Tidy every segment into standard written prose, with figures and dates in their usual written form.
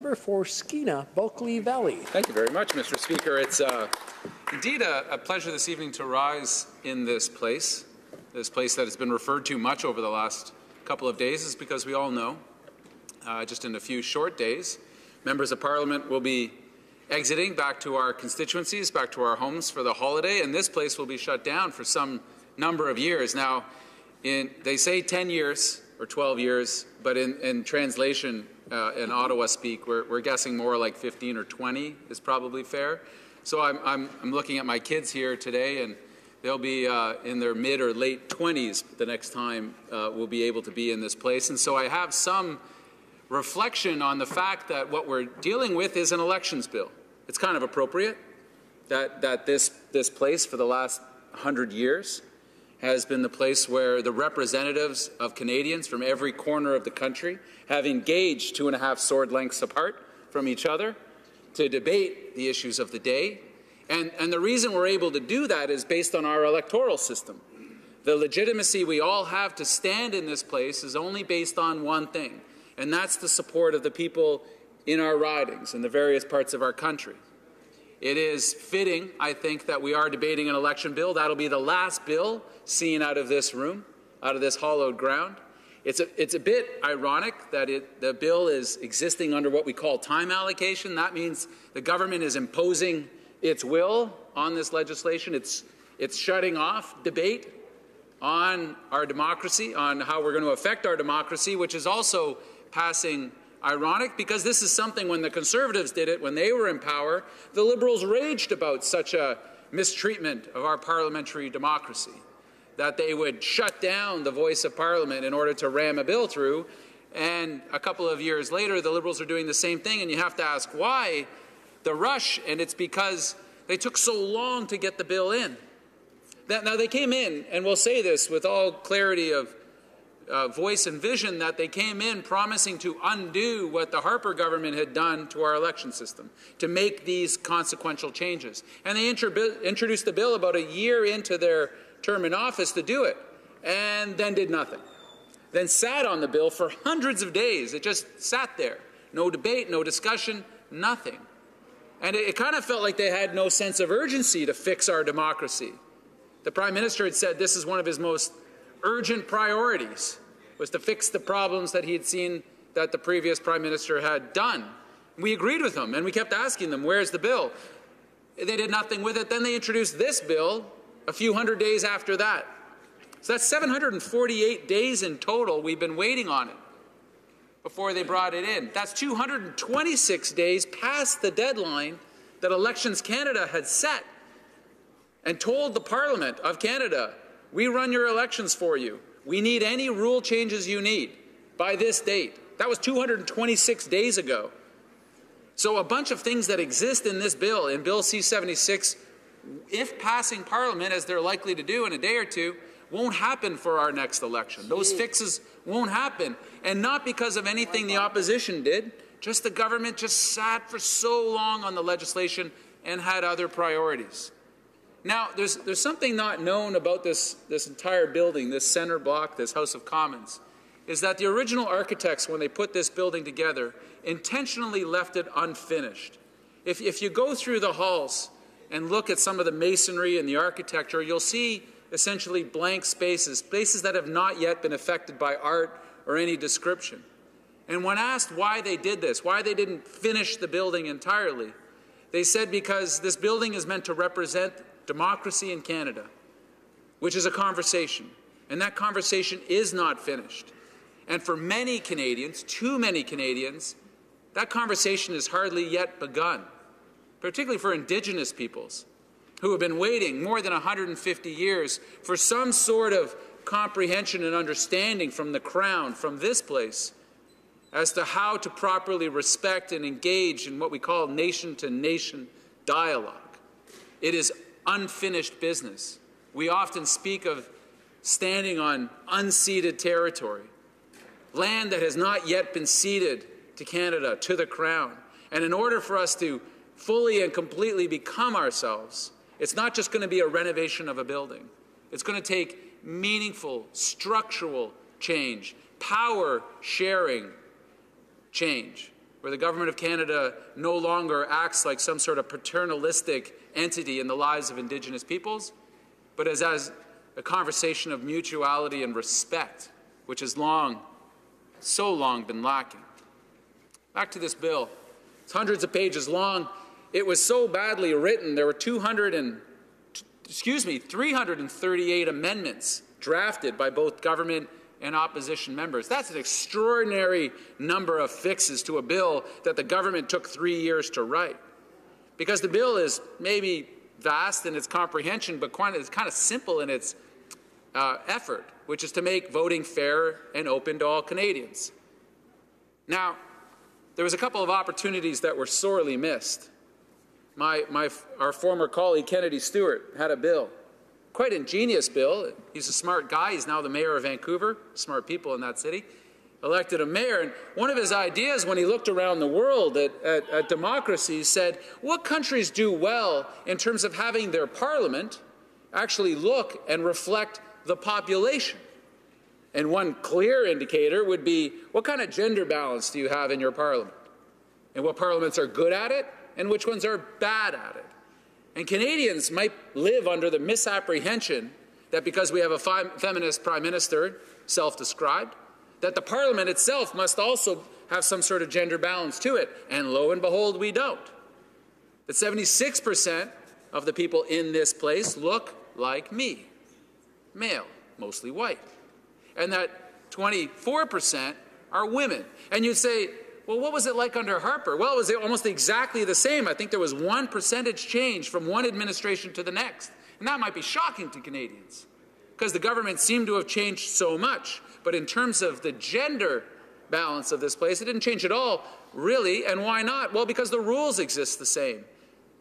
member for Skeena, Bulkley Valley. Thank you very much, Mr. Speaker. It's indeed a pleasure this evening to rise in this place that has been referred to much over the last couple of days, is because we all know, just in a few short days, members of Parliament will be exiting back to our constituencies, back to our homes for the holiday, and this place will be shut down for some number of years. Now, they say 10 years or 12 years, but in translation, in Ottawa speak, we're guessing more like 15 or 20 is probably fair. So I'm looking at my kids here today, and they'll be in their mid or late 20s the next time we'll be able to be in this place. And so I have some reflection on the fact that what we're dealing with is an elections bill. It's kind of appropriate that this place for the last 100 years has been the place where the representatives of Canadians from every corner of the country have engaged 2.5 sword lengths apart from each other to debate the issues of the day. And the reason we're able to do that is based on our electoral system. The legitimacy we all have to stand in this place is only based on one thing, and that's the support of the people in our ridings in the various parts of our country. It is fitting, I think, that we are debating an election bill. That'll be the last bill seen out of this room, out of this hallowed ground. It's a bit ironic that the bill is existing under what we call time allocation. That means the government is imposing its will on this legislation. It's shutting off debate on our democracy, on how we're going to affect our democracy, which is also passing ironic, because this is something when the Conservatives did it, when they were in power, the Liberals raged about such a mistreatment of our parliamentary democracy, that they would shut down the voice of Parliament in order to ram a bill through. And a couple of years later, the Liberals are doing the same thing, and you have to ask why the rush, and it's because they took so long to get the bill in. Now, they came in, and we'll say this with all clarity of voice and vision, that they came in promising to undo what the Harper government had done to our election system, to make these consequential changes. And they introduced the bill about a year into their term in office to do it, and then did nothing. Then sat on the bill for hundreds of days. It just sat there. No debate, no discussion, nothing. And it kind of felt like they had no sense of urgency to fix our democracy. The Prime Minister had said this is one of his most urgent priorities, was to fix the problems that he had seen that the previous Prime Minister had done. We agreed with him, and we kept asking them, where's the bill? They did nothing with it. Then they introduced this bill a few hundred days after that. So that's 748 days in total we've been waiting on it before they brought it in. That's 226 days past the deadline that Elections Canada had set and told the Parliament of Canada, we run your elections for you. We need any rule changes you need by this date. That was 226 days ago. So a bunch of things that exist in this bill, in Bill C-76, if passing Parliament, as they're likely to do in a day or two, won't happen for our next election. Those fixes won't happen. And not because of anything the opposition did, just the government just sat for so long on the legislation and had other priorities. Now, there's something not known about this entire building, this center block, this House of Commons, is that the original architects, when they put this building together, intentionally left it unfinished. If you go through the halls and look at some of the masonry and the architecture, you'll see essentially blank spaces, spaces that have not yet been affected by art or any description. And when asked why they did this, why they didn't finish the building entirely, they said because this building is meant to represent democracy in Canada, which is a conversation, and that conversation is not finished. And for many Canadians, too many Canadians, that conversation has hardly yet begun, particularly for Indigenous peoples who have been waiting more than 150 years for some sort of comprehension and understanding from the Crown, from this place, as to how to properly respect and engage in what we call nation-to-nation dialogue. It is unfinished business. We often speak of standing on unceded territory, land that has not yet been ceded to Canada, to the Crown. And in order for us to fully and completely become ourselves, it's not just going to be a renovation of a building. It's going to take meaningful, structural change, power sharing change. where the Government of Canada no longer acts like some sort of paternalistic entity in the lives of Indigenous peoples, but as a conversation of mutuality and respect, which has so long been lacking. Back to this bill. It's hundreds of pages long. It was so badly written, there were 338 amendments drafted by both government and opposition members. That's an extraordinary number of fixes to a bill that the government took 3 years to write. Because the bill is maybe vast in its comprehension, but it's kind of simple in its effort, which is to make voting fair and open to all Canadians. Now, there was a couple of opportunities that were sorely missed. Our former colleague, Kennedy Stewart, had a bill. Quite ingenious bill. He's a smart guy. He's now the mayor of Vancouver. Smart people in that city. Elected a mayor. And one of his ideas when he looked around the world at democracies said, what countries do well in terms of having their parliament actually look and reflect the population? And one clear indicator would be, what kind of gender balance do you have in your parliament? And what parliaments are good at it and which ones are bad at it? And Canadians might live under the misapprehension that because we have a feminist prime minister, self-described, that the parliament itself must also have some sort of gender balance to it. And lo and behold, we don't. That 76% of the people in this place look like me, male, mostly white. And that 24% are women. And you'd say, well, what was it like under Harper? Well, it was almost exactly the same. I think there was 1 percentage change from one administration to the next. And that might be shocking to Canadians, because the government seemed to have changed so much. But in terms of the gender balance of this place, it didn't change at all, really. And why not? Well, because the rules exist the same.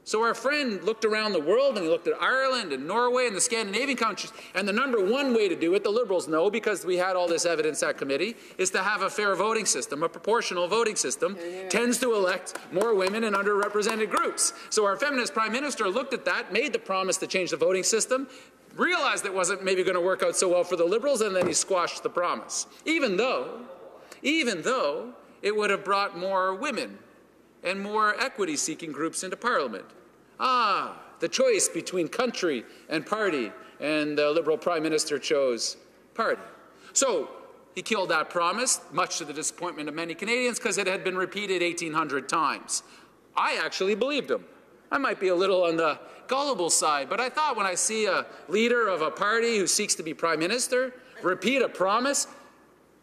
So our friend looked around the world, and he looked at Ireland and Norway and the Scandinavian countries, and the number one way to do it, the Liberals know, because we had all this evidence at committee, is to have a fair voting system, a proportional voting system, tends to elect more women and underrepresented groups. So our feminist prime minister looked at that, made the promise to change the voting system, realized it wasn't maybe going to work out so well for the Liberals, and then he squashed the promise, even though it would have brought more women and more equity-seeking groups into Parliament. The choice between country and party, and the Liberal Prime Minister chose party. So he killed that promise, much to the disappointment of many Canadians, because it had been repeated 1,800 times. I actually believed him. I might be a little on the gullible side, but I thought when I see a leader of a party who seeks to be Prime Minister repeat a promise,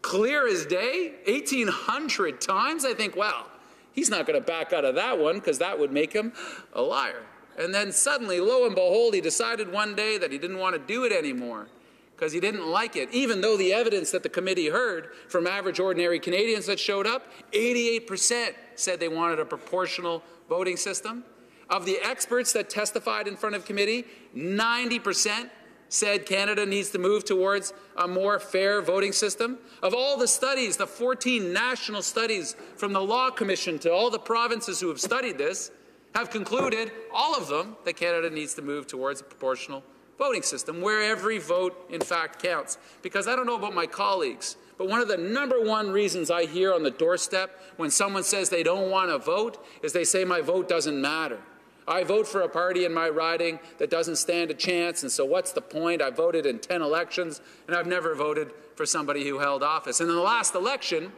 clear as day, 1,800 times, I think, well, he's not going to back out of that one, because that would make him a liar. And then suddenly, lo and behold, he decided one day that he didn't want to do it anymore because he didn't like it, even though the evidence that the committee heard from average ordinary Canadians that showed up, 88% said they wanted a proportional voting system. Of the experts that testified in front of committee, 90% said Canada needs to move towards a more fair voting system. Of all the studies, the 14 national studies from the Law Commission to all the provinces who have studied this, have concluded, all of them, that Canada needs to move towards a proportional voting system where every vote, in fact, counts. Because I don't know about my colleagues, but one of the #1 reasons I hear on the doorstep when someone says they don't want to vote is they say my vote doesn't matter. I vote for a party in my riding that doesn't stand a chance, and so what's the point? I voted in 10 elections, and I've never voted for somebody who held office. And in the last election,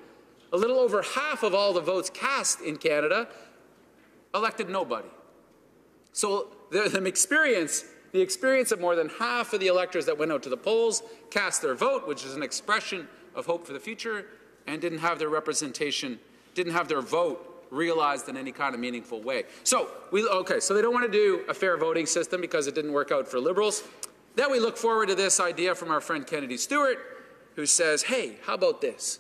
a little over half of all the votes cast in Canada elected nobody. So the experience of more than half of the electors that went out to the polls cast their vote, which is an expression of hope for the future, and didn't have their representation, didn't have their vote realized in any kind of meaningful way. So they don't want to do a fair voting system because it didn't work out for Liberals. Then we look forward to this idea from our friend Kennedy Stewart, who says, hey, how about this?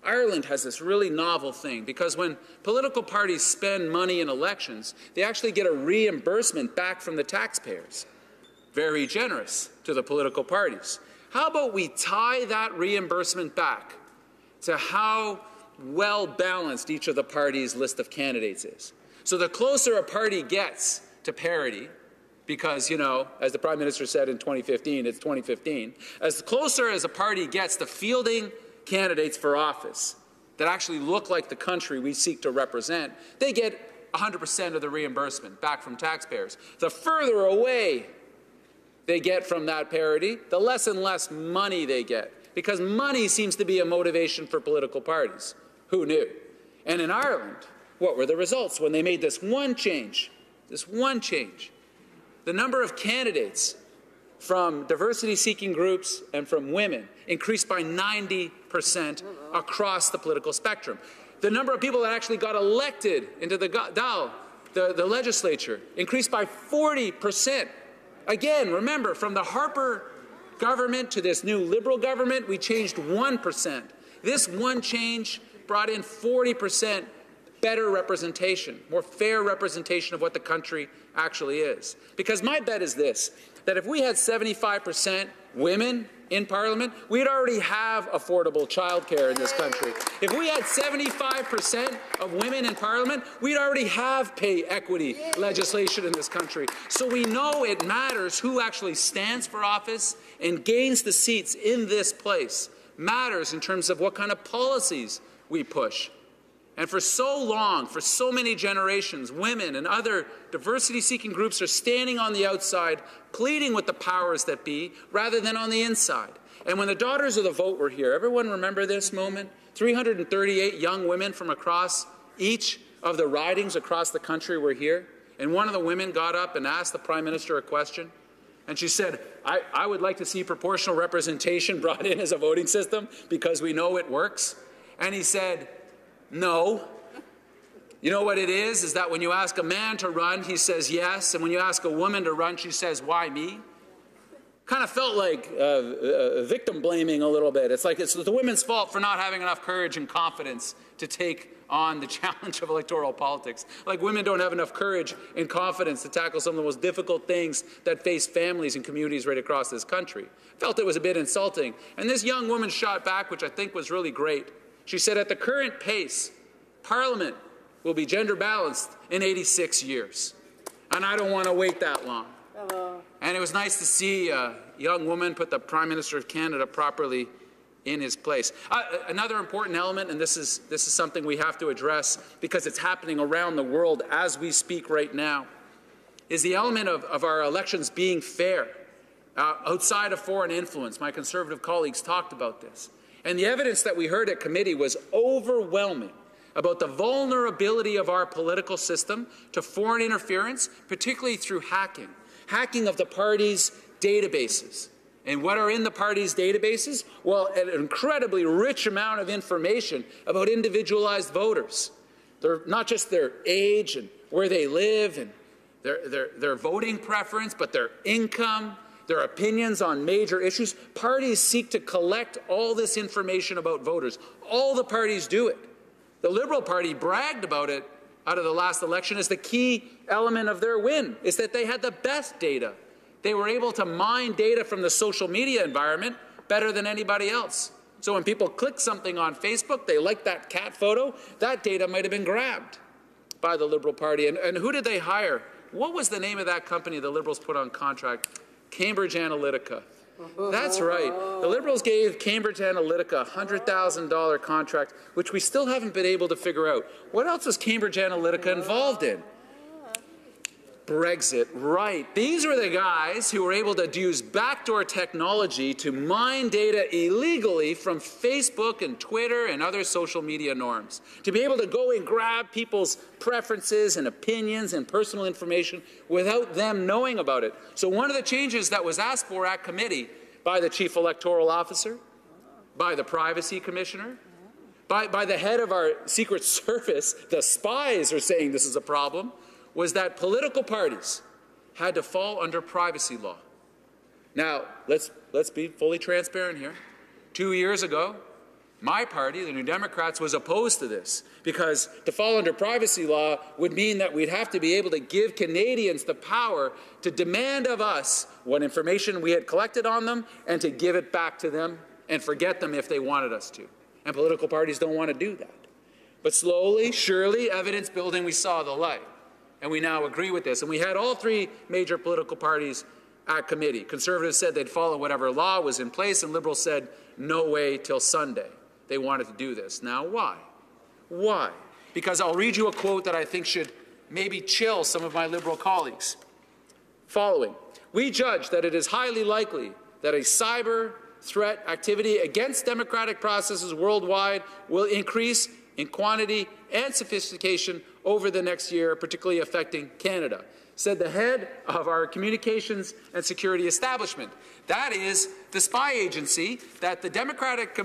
Ireland has this really novel thing, because when political parties spend money in elections, they actually get a reimbursement back from the taxpayers. Very generous to the political parties. How about we tie that reimbursement back to how well-balanced each of the parties' list of candidates is? So the closer a party gets to parity, because, you know, as the Prime Minister said in 2015, it's 2015, as closer as a party gets to fielding candidates for office that actually look like the country we seek to represent, they get 100% of the reimbursement back from taxpayers. The further away they get from that parity, the less and less money they get, because money seems to be a motivation for political parties. Who knew? And in Ireland, what were the results when they made this one change? This one change. The number of candidates from diversity-seeking groups and from women increased by 90% across the political spectrum. The number of people that actually got elected into the Dáil, the legislature, increased by 40%. Again, remember, from the Harper government to this new Liberal government, we changed 1%. This one change brought in 40% better representation, more fair representation of what the country actually is. Because my bet is this, that if we had 75% women in Parliament, we'd already have affordable childcare in this country. If we had 75% of women in Parliament, we'd already have pay equity legislation in this country. So we know it matters who actually stands for office and gains the seats in this place. Matters in terms of what kind of policies we push. And for so long, for so many generations, women and other diversity-seeking groups are standing on the outside, pleading with the powers that be, rather than on the inside. And when the Daughters of the Vote were here, everyone remember this moment? 338 young women from across each of the ridings across the country were here. And one of the women got up and asked the Prime Minister a question. And she said, I would like to see proportional representation brought in as a voting system because we know it works. And he said, no. You know what it is that when you ask a man to run, he says yes, and when you ask a woman to run, she says, why me? Kind of felt like victim blaming a little bit. It's like it's the women's fault for not having enough courage and confidence to take on the challenge of electoral politics. Like women don't have enough courage and confidence to tackle some of the most difficult things that face families and communities right across this country. Felt it was a bit insulting. And this young woman shot back, which I think was really great. She said, at the current pace, Parliament will be gender balanced in 86 years. And I don't want to wait that long. Hello. And it was nice to see a young woman put the Prime Minister of Canada properly in his place. Another important element, and this is something we have to address because it's happening around the world as we speak right now, is the element of our elections being fair, outside of foreign influence. My Conservative colleagues talked about this. And the evidence that we heard at committee was overwhelming about the vulnerability of our political system to foreign interference, particularly through hacking. Hacking of the party's databases. And what are in the party's databases? Well, an incredibly rich amount of information about individualized voters. They're not just their age and where they live and their voting preference, but their income, their opinions on major issues. Parties seek to collect all this information about voters. All the parties do it. The Liberal Party bragged about it out of the last election as the key element of their win, is that they had the best data. They were able to mine data from the social media environment better than anybody else. So when people click something on Facebook, they like that cat photo, that data might have been grabbed by the Liberal Party. And who did they hire? What was the name of that company the Liberals put on contract? Cambridge Analytica. That's right. The Liberals gave Cambridge Analytica a $100,000 contract, which we still haven't been able to figure out. What else was Cambridge Analytica involved in? Brexit, right. These were the guys who were able to use backdoor technology to mine data illegally from Facebook and Twitter and other social media norms. To be able to go and grab people's preferences and opinions and personal information without them knowing about it. So one of the changes that was asked for at committee by the Chief Electoral Officer, by the Privacy Commissioner, by the head of our Secret Service, the spies are saying this is a problem, was that political parties had to fall under privacy law. Now, let's be fully transparent here. 2 years ago, my party, the New Democrats, was opposed to this because to fall under privacy law would mean that we'd have to be able to give Canadians the power to demand of us what information we had collected on them and to give it back to them and forget them if they wanted us to. And political parties don't want to do that. But slowly, surely, evidence building, we saw the light. And we now agree with this. And we had all three major political parties at committee. Conservatives said they'd follow whatever law was in place, and Liberals said no way till Sunday. they wanted to do this. Now, why? Why? Because I'll read you a quote that I think should maybe chill some of my Liberal colleagues. Following, we judge that it is highly likely that a cyber threat activity against democratic processes worldwide will increase in quantity and sophistication over the next year, particularly affecting Canada, said the head of our communications and security establishment. That is the spy agency that the Democratic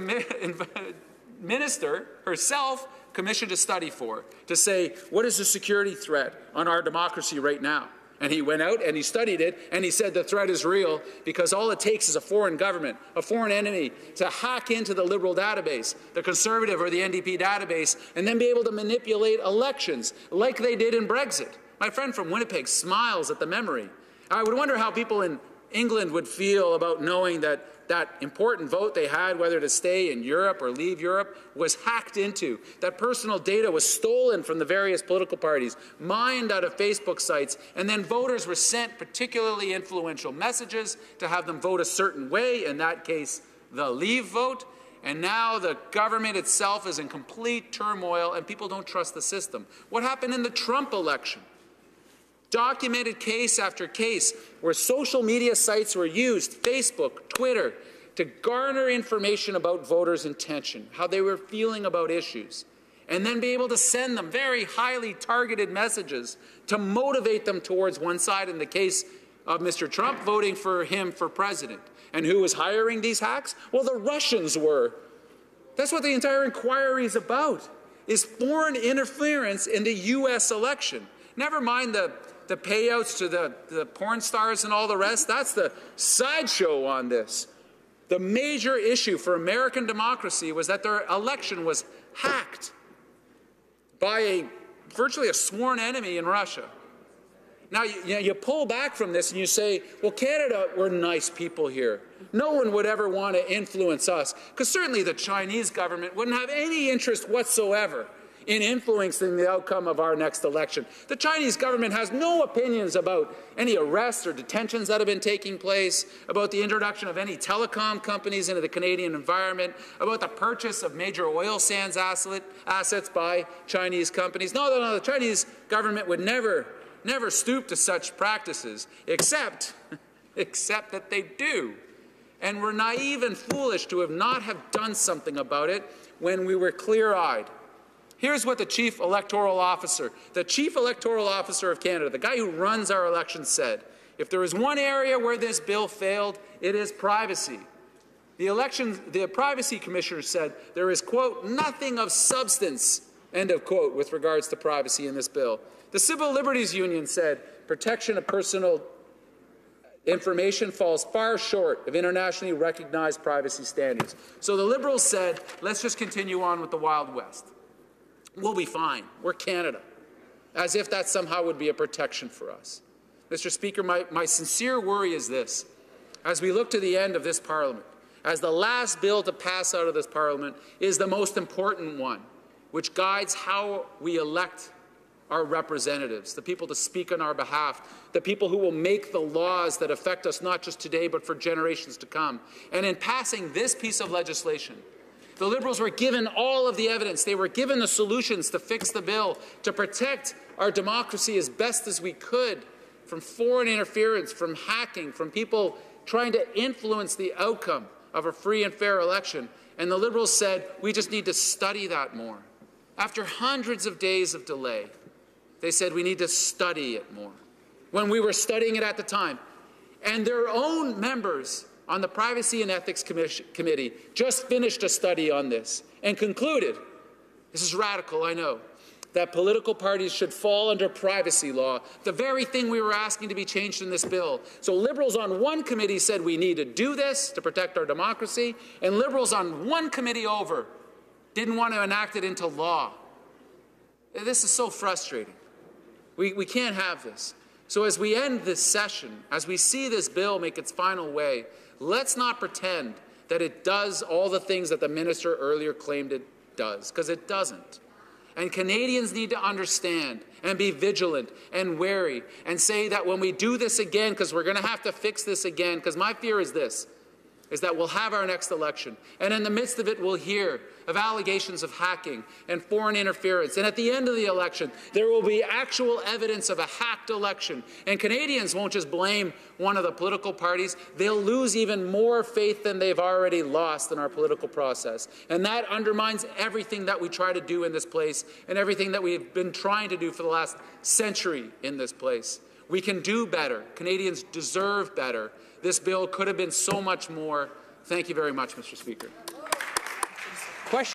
minister herself commissioned a study for, to say, what is the security threat on our democracy right now? And he went out and he studied it, and he said the threat is real because all it takes is a foreign government, a foreign enemy, to hack into the Liberal database, the Conservative or the NDP database, and then be able to manipulate elections like they did in Brexit. My friend from Winnipeg smiles at the memory. I would wonder how people in England would feel about knowing that that important vote they had, whether to stay in Europe or leave Europe, was hacked into. That personal data was stolen from the various political parties, mined out of Facebook sites, and then voters were sent particularly influential messages to have them vote a certain way, in that case, the leave vote. And now the government itself is in complete turmoil and people don't trust the system. What happened in the Trump election? Documented case after case where social media sites were used, Facebook, Twitter, to garner information about voters' intention, how they were feeling about issues, and then be able to send them very highly targeted messages to motivate them towards one side, in the case of Mr. Trump, voting for him for president. And who was hiring these hacks? Well, the Russians were. That's what the entire inquiry is about, is foreign interference in the U.S. election. Never mind the payouts to the porn stars and all the rest. That's the sideshow on this. The major issue for American democracy was that their election was hacked by virtually a sworn enemy in Russia. Now, you pull back from this and you say, well, Canada, we're nice people here. No one would ever want to influence us, because certainly the Chinese government wouldn't have any interest whatsoever in influencing the outcome of our next election. The Chinese government has no opinions about any arrests or detentions that have been taking place, about the introduction of any telecom companies into the Canadian environment, about the purchase of major oil sands assets by Chinese companies. No, the Chinese government would never stoop to such practices, except that they do. And we're naive and foolish to not have done something about it when we were clear-eyed. Here's what the Chief Electoral Officer of Canada, the guy who runs our elections, said. If there is one area where this bill failed, it is privacy. The Privacy Commissioner said there is, quote, nothing of substance, end of quote, with regards to privacy in this bill. The Civil Liberties Union said protection of personal information falls far short of internationally recognized privacy standards. So the Liberals said, let's just continue on with the Wild West. We'll be fine. We're Canada. As if that somehow would be a protection for us. Mr. Speaker, my sincere worry is this. As we look to the end of this Parliament, as the last bill to pass out of this Parliament is the most important one, which guides how we elect our representatives, the people to speak on our behalf, the people who will make the laws that affect us not just today but for generations to come. And in passing this piece of legislation, the Liberals were given all of the evidence. They were given the solutions to fix the bill, to protect our democracy as best as we could from foreign interference, from hacking, from people trying to influence the outcome of a free and fair election. And the Liberals said, we just need to study that more. After hundreds of days of delay, they said we need to study it more. When we were studying it at the time, and their own members on the Privacy and Ethics Committee just finished a study on this and concluded, this is radical, I know, that political parties should fall under privacy law, the very thing we were asking to be changed in this bill. So Liberals on one committee said we need to do this to protect our democracy, and Liberals on one committee over didn't want to enact it into law. This is so frustrating. We can't have this. So as we end this session, as we see this bill make its final way, let's not pretend that it does all the things that the minister earlier claimed it does, because it doesn't. And Canadians need to understand and be vigilant and wary and say that when we do this again, because we're going to have to fix this again, because my fear is this, is that we'll have our next election. And in the midst of it, we'll hear of allegations of hacking and foreign interference. And at the end of the election, there will be actual evidence of a hacked election. And Canadians won't just blame one of the political parties. They'll lose even more faith than they've already lost in our political process. And that undermines everything that we try to do in this place and everything that we've been trying to do for the last century in this place. We can do better. Canadians deserve better. This bill could have been so much more. Thank you very much, Mr. Speaker.